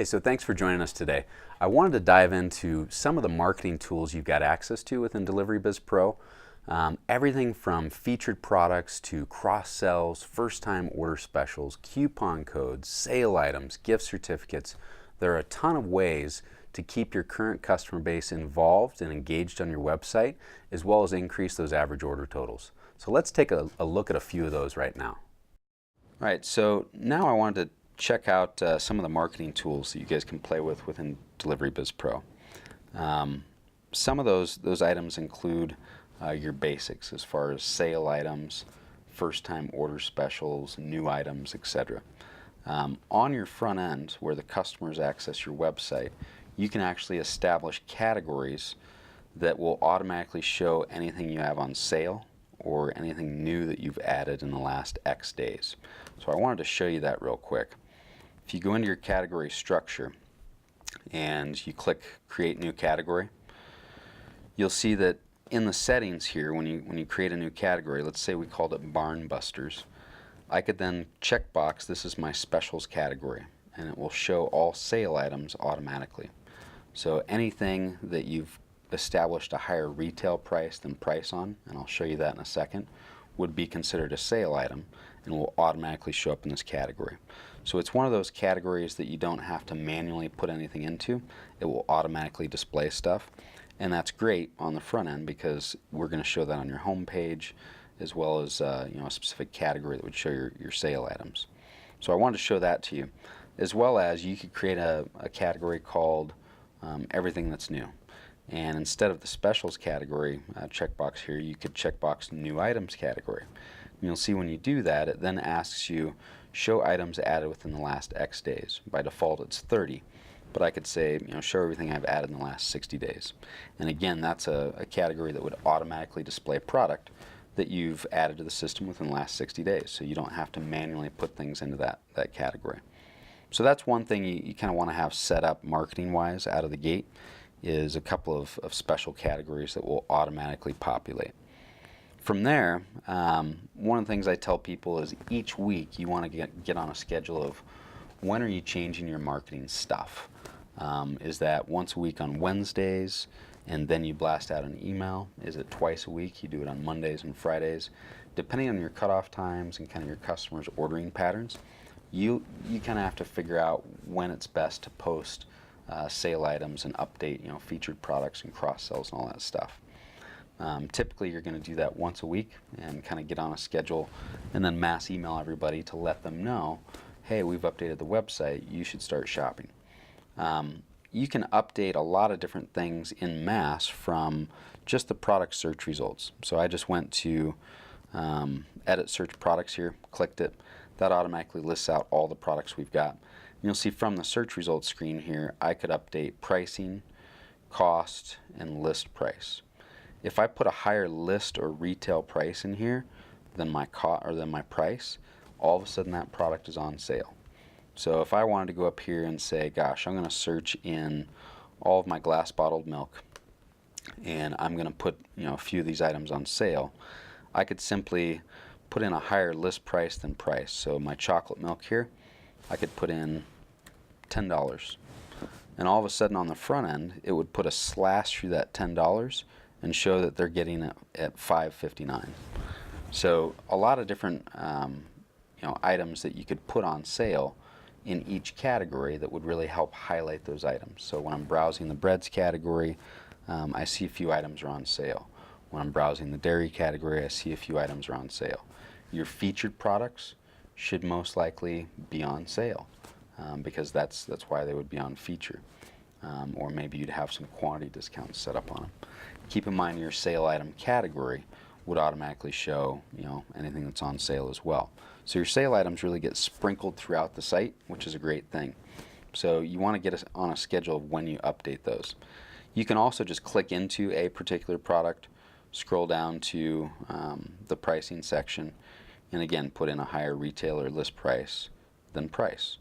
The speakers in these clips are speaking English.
So thanks for joining us today. I wanted to dive into some of the marketing tools you've got access to within Delivery Biz Pro. Everything from featured products to cross-sells, first-time order specials, coupon codes, sale items, gift certificates. There are a ton of ways to keep your current customer base involved and engaged on your website, as well as increase those average order totals. So let's take a look at a few of those right now. All right, so now I wanted to check out some of the marketing tools that you guys can play with within Delivery Biz Pro. Some of those items include your basics as far as sale items, first-time order specials, new items, etc. On your front end, where the customers access your website, you can actually establish categories that will automatically show anything you have on sale or anything new that you've added in the last X days. So I wanted to show you that real quick. If you go into your category structure and you click Create New Category, you'll see that in the settings here, when you create a new category, let's say we called it Barn Busters, I could then checkbox, this is my specials category, and it will show all sale items automatically. So anything that you've established a higher retail price than price on, and I'll show you that in a second, would be considered a sale item and will automatically show up in this category. So it's one of those categories that you don't have to manually put anything into. It will automatically display stuff, and that's great on the front end because we're going to show that on your home page as well as a specific category that would show your sale items. So I wanted to show that to you, as well as you could create a category called Everything That's New. And instead of the specials category checkbox here, you could checkbox New Items category. And you'll see when you do that, it then asks you, show items added within the last X days. By default, it's 30. But I could say, show everything I've added in the last 60 days. And again, that's a category that would automatically display a product that you've added to the system within the last 60 days. So you don't have to manually put things into that category. So that's one thing you kind of want to have set up marketing-wise out of the gate, is a couple of special categories that will automatically populate. From there, one of the things I tell people is each week you want to get on a schedule of when are you changing your marketing stuff. Is that once a week on Wednesdays and then you blast out an email? Is it twice a week? You do it on Mondays and Fridays. Depending on your cutoff times and kind of your customers' ordering patterns, you kind of have to figure out when it's best to post sale items and update featured products and cross-sells and all that stuff. Typically you're going to do that once a week and kind of get on a schedule and then mass email everybody to let them know, hey, we've updated the website, you should start shopping. You can update a lot of different things in mass from just the product search results. So I just went to edit search products here, clicked it. That automatically lists out all the products we've got. You'll see from the search results screen here, I could update pricing, cost, and list price. If I put a higher list or retail price in here than my price, all of a sudden that product is on sale. So if I wanted to go up here and say, gosh, I'm going to search in all of my glass bottled milk, and I'm going to put a few of these items on sale, I could simply put in a higher list price than price. So my chocolate milk here, I could put in $10. And all of a sudden on the front end, it would put a slash through that $10 and show that they're getting it at $5.59. So a lot of different items that you could put on sale in each category that would really help highlight those items. So when I'm browsing the breads category, I see a few items are on sale. When I'm browsing the dairy category, I see a few items are on sale. Your featured products should most likely be on sale because that's why they would be on feature. Or maybe you'd have some quantity discounts set up on them. Keep in mind your sale item category would automatically show anything that's on sale as well. So your sale items really get sprinkled throughout the site, which is a great thing. So you want to get on a schedule of when you update those. You can also just click into a particular product, scroll down to the pricing section, and again put in a higher retail or list price than price.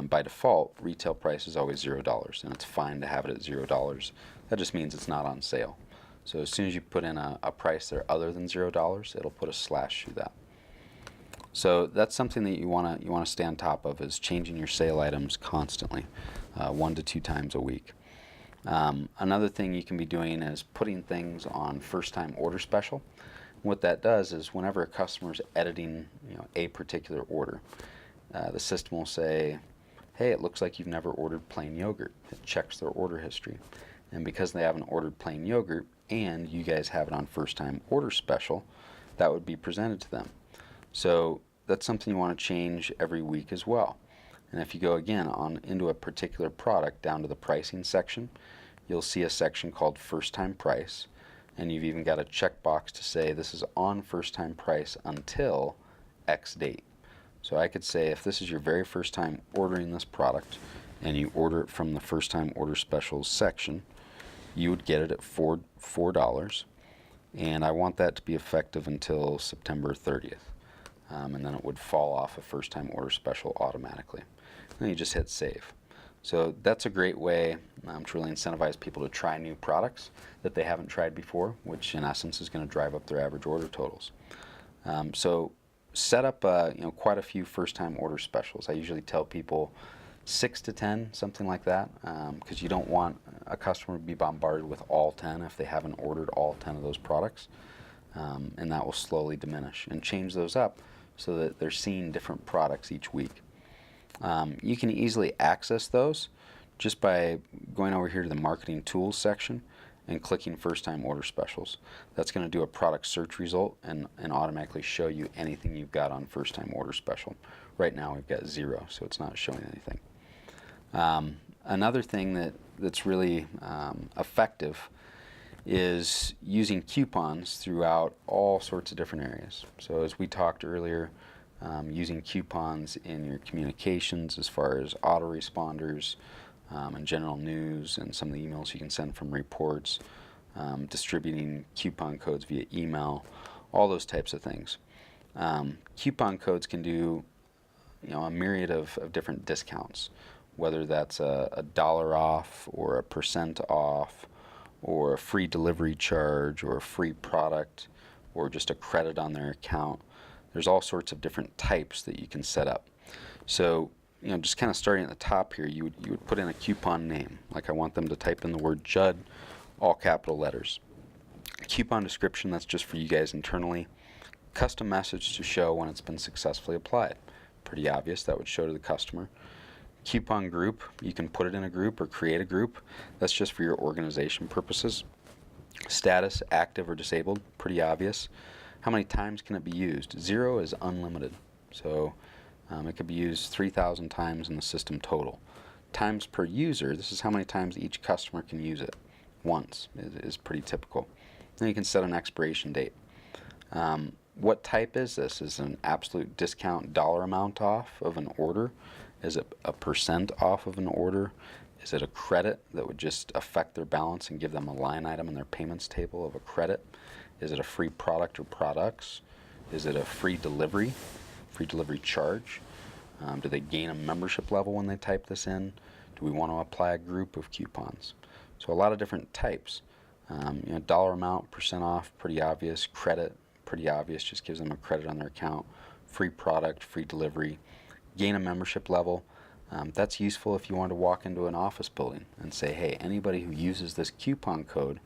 By default, retail price is always $0, and it's fine to have it at $0. That just means it's not on sale. So as soon as you put in a price there other than $0, it'll put a slash through that. So that's something that you want to stay on top of, is changing your sale items constantly, 1 to 2 times a week. Another thing you can be doing is putting things on first-time order special. What that does is whenever a customer is editing, a particular order, the system will say, hey, it looks like you've never ordered plain yogurt. It checks their order history. And because they haven't ordered plain yogurt and you guys have it on first-time order special, that would be presented to them. So that's something you want to change every week as well. And if you go again into a particular product down to the pricing section, you'll see a section called first time price, and you've even got a checkbox to say this is on first time price until X date. So I could say if this is your very first time ordering this product and you order it from the first time order specials section, you would get it at $4, and I want that to be effective until September 30th. And then it would fall off a first time order special automatically. Then you just hit save. So that's a great way to really incentivize people to try new products that they haven't tried before, which in essence is going to drive up their average order totals. So set up quite a few first time order specials. I usually tell people 6 to 10, something like that, because you don't want a customer to be bombarded with all 10 if they haven't ordered all 10 of those products, and that will slowly diminish, and change those up so that they're seeing different products each week. You can easily access those just by going over here to the marketing tools section and clicking first time order specials. That's going to do a product search result and automatically show you anything you've got on first time order special. Right now we've got 0, so it's not showing anything. Another thing that's really effective is using coupons throughout all sorts of different areas. So as we talked earlier, using coupons in your communications as far as autoresponders and general news and some of the emails you can send from reports, distributing coupon codes via email, all those types of things. Coupon codes can do a myriad of different discounts, whether that's a dollar off or a % off or a free delivery charge or a free product or just a credit on their account. There's all sorts of different types that you can set up. So, just kind of starting at the top here, you would put in a coupon name. Like I want them to type in the word Judd, all capital letters. Coupon description, that's just for you guys internally. Custom message to show when it's been successfully applied. Pretty obvious, that would show to the customer. Coupon group, you can put it in a group or create a group. That's just for your organization purposes. Status, active or disabled, pretty obvious. How many times can it be used? 0 is unlimited. So it could be used 3,000 times in the system total. Times per user, this is how many times each customer can use it. Once is pretty typical. Then you can set an expiration date. What type is this? Is it an absolute discount dollar amount off of an order? Is it a % off of an order? Is it a credit that would just affect their balance and give them a line item in their payments table of a credit? Is it a free product or products? Is it a free delivery charge? Do they gain a membership level when they type this in? Do we want to apply a group of coupons? So a lot of different types. Dollar amount, % off, pretty obvious. Credit, pretty obvious, just gives them a credit on their account. Free product, free delivery. Gain a membership level. That's useful if you want to walk into an office building and say, hey, anybody who uses this coupon code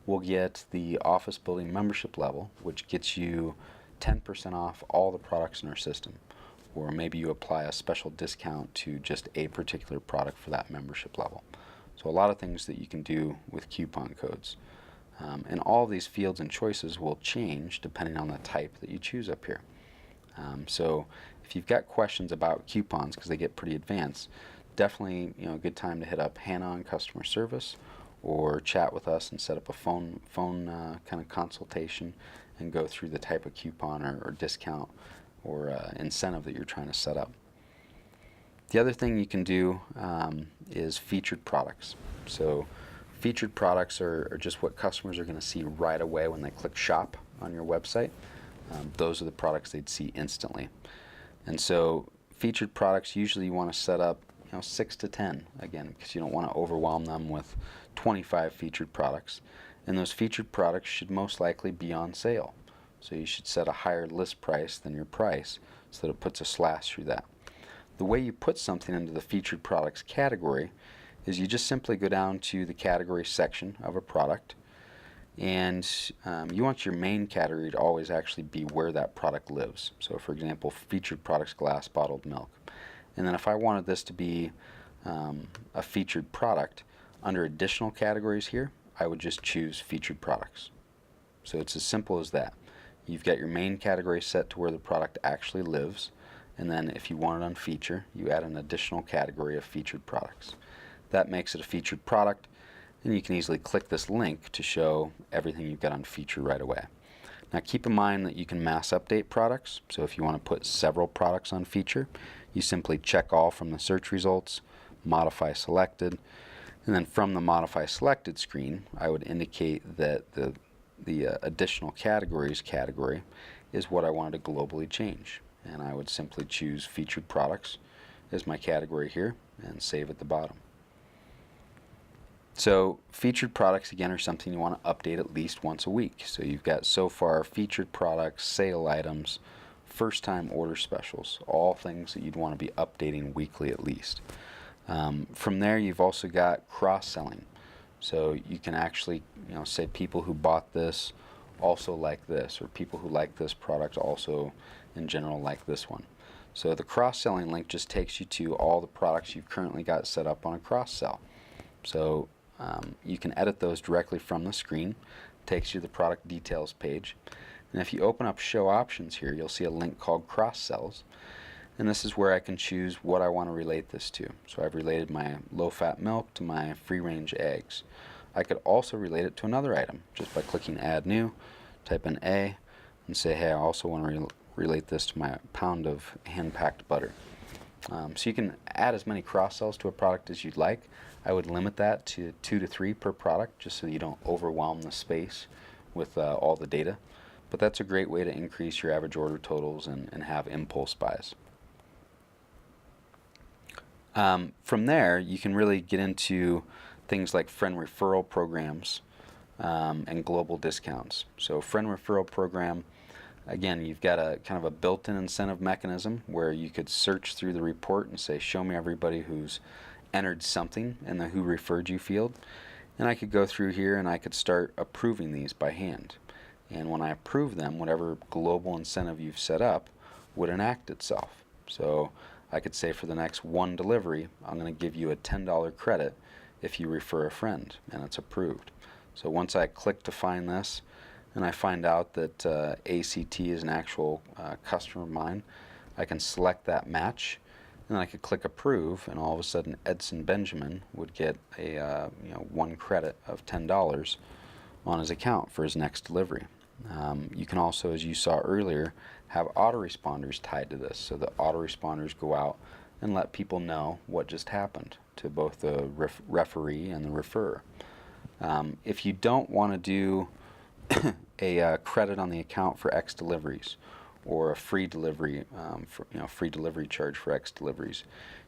will get the office building membership level, which gets you 10% off all the products in our system. Or maybe you apply a special discount to just a particular product for that membership level. So a lot of things that you can do with coupon codes. And all of these fields and choices will change depending on the type that you choose up here. So if you've got questions about coupons, because they get pretty advanced, definitely a good time to hit up Hannah on customer service or chat with us and set up a phone kind of consultation and go through the type of coupon or discount or incentive that you're trying to set up. The other thing you can do is featured products. So featured products are just what customers are going to see right away when they click shop on your website. Those are the products they'd see instantly. And so featured products, usually you want to set up 6 to 10, again, because you don't want to overwhelm them with 25 featured products. And those featured products should most likely be on sale. So you should set a higher list price than your price so that it puts a slash through that. The way you put something into the featured products category is you just simply go down to the category section of a product, and you want your main category to always actually be where that product lives. So for example, featured products, glass bottled milk. And then if I wanted this to be a featured product, under additional categories here, I would just choose featured products. So it's as simple as that. You've got your main category set to where the product actually lives, and then if you want it on feature, you add an additional category of featured products. That makes it a featured product, and you can easily click this link to show everything you've got on feature right away. Now keep in mind that you can mass update products, so if you want to put several products on feature, you simply check all from the search results, modify selected, and then from the modify selected screen, I would indicate that the additional categories category is what I wanted to globally change. And I would simply choose featured products as my category here and save at the bottom. So featured products again are something you want to update at least once a week. So you've got so far featured products, sale items, first time order specials, all things that you'd want to be updating weekly at least. From there you've also got cross-selling. So you can actually say people who bought this also like this, or people who like this product also in general like this one. So the cross-selling link just takes you to all the products you've currently got set up on a cross-sell. So you can edit those directly from the screen. Takes you to the product details page. And if you open up show options here, you'll see a link called cross-sells. And this is where I can choose what I want to relate this to. So I've related my low-fat milk to my free-range eggs. I could also relate it to another item just by clicking add new, type in A, and say, hey, I also want to relate this to my pound of hand-packed butter. So you can add as many cross-sells to a product as you'd like. I would limit that to 2 to 3 per product just so you don't overwhelm the space with all the data. But that's a great way to increase your average order totals and have impulse buys. From there, you can really get into things like friend referral programs and global discounts. So friend referral program, again, you've got a kind of a built-in incentive mechanism where you could search through the report and say, show me everybody who's entered something in the who referred you field. And I could go through here and I could start approving these by hand. And when I approve them, whatever global incentive you've set up would enact itself. So I could say for the next 1 delivery, I'm going to give you a $10 credit if you refer a friend, and it's approved. So once I click to find this, and I find out that ACT is an actual customer of mine, I can select that match, and then I could click approve, and all of a sudden Edson Benjamin would get a 1 credit of $10 on his account for his next delivery. You can also, as you saw earlier, have autoresponders tied to this, so the autoresponders go out and let people know what just happened to both the referee and the referrer. If you don't want to do a credit on the account for X deliveries, or a free delivery, free delivery charge for X deliveries,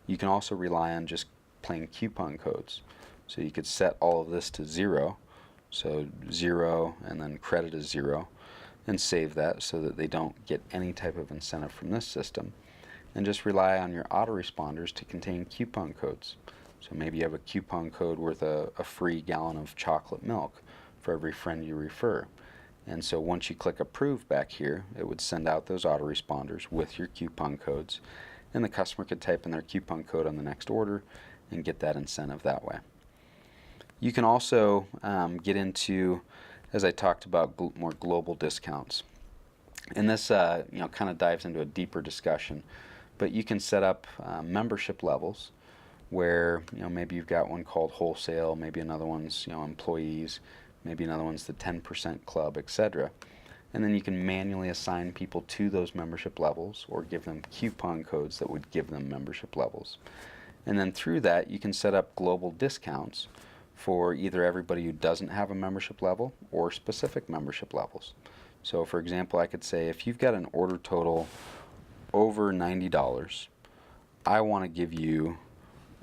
you can also rely on just plain coupon codes. So you could set all of this to 0, so 0 and then credit is 0, and save that so that they don't get any type of incentive from this system, and just rely on your autoresponders to contain coupon codes. So maybe you have a coupon code worth a free gallon of chocolate milk for every friend you refer. And so once you click approve back here, it would send out those autoresponders with your coupon codes, and the customer could type in their coupon code on the next order and get that incentive that way. You can also get into, as I talked about, more global discounts. And this kind of dives into a deeper discussion, but you can set up membership levels where maybe you've got one called wholesale, maybe another one's employees, maybe another one's the 10% club, etc. And then you can manually assign people to those membership levels or give them coupon codes that would give them membership levels. And then through that you can set up global discounts for either everybody who doesn't have a membership level or specific membership levels. So for example, I could say if you've got an order total over $90, I want to give you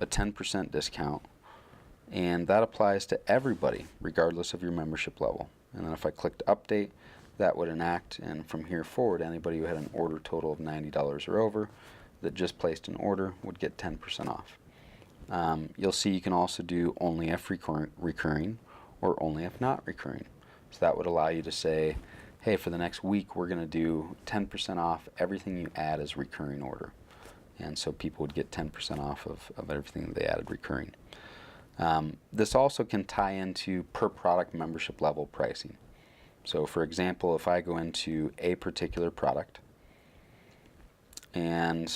a 10% discount, and that applies to everybody regardless of your membership level. And then if I clicked update, that would enact, and from here forward, anybody who had an order total of $90 or over that just placed an order would get 10% off. You'll see you can also do only if recurring or only if not recurring. So that would allow you to say, hey, for the next week we're going to do 10% off everything you add as recurring order. And so people would get 10% off of everything that they added recurring. This also can tie into per product membership level pricing. So for example, if I go into a particular product and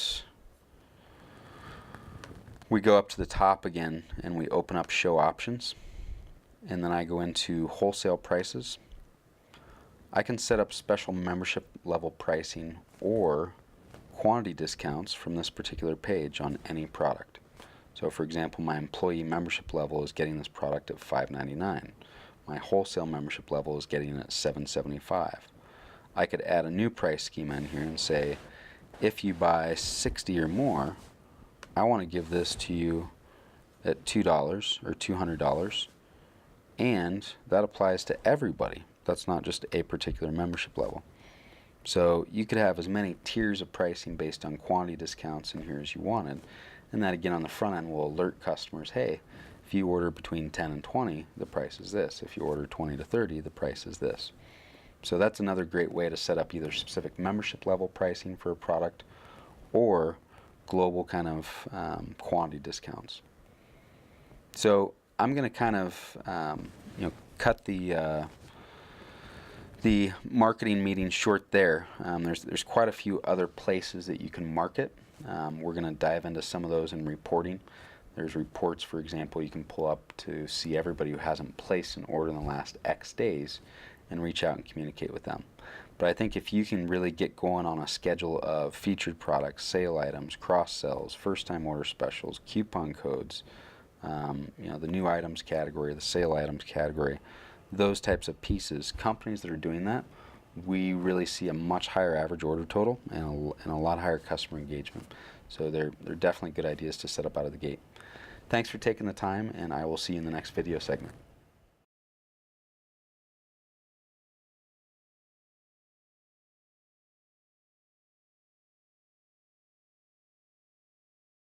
we go up to the top again and we open up show options, and then I go into wholesale prices, I can set up special membership level pricing or quantity discounts from this particular page on any product. So for example, my employee membership level is getting this product at $5.99. My wholesale membership level is getting it at $7.75. I could add a new price schema in here and say, if you buy 60 or more, I want to give this to you at $2 or $200, and that applies to everybody. That's not just a particular membership level. So you could have as many tiers of pricing based on quantity discounts in here as you wanted, and that again on the front end will alert customers, hey, if you order between 10 and 20, the price is this. If you order 20 to 30, the price is this. So that's another great way to set up either specific membership level pricing for a product or global kind of quantity discounts. So I'm going to kind of cut the marketing meeting short there. There's quite a few other places that you can market. We're going to dive into some of those in reporting. There's reports, for example, you can pull up to see everybody who hasn't placed an order in the last X days and reach out and communicate with them. But I think if you can really get going on a schedule of featured products, sale items, cross-sells, first-time order specials, coupon codes, the new items category, the sale items category, those types of pieces, companies that are doing that, we really see a much higher average order total and a lot higher customer engagement. So they're definitely good ideas to set up out of the gate. Thanks for taking the time, and I will see you in the next video segment.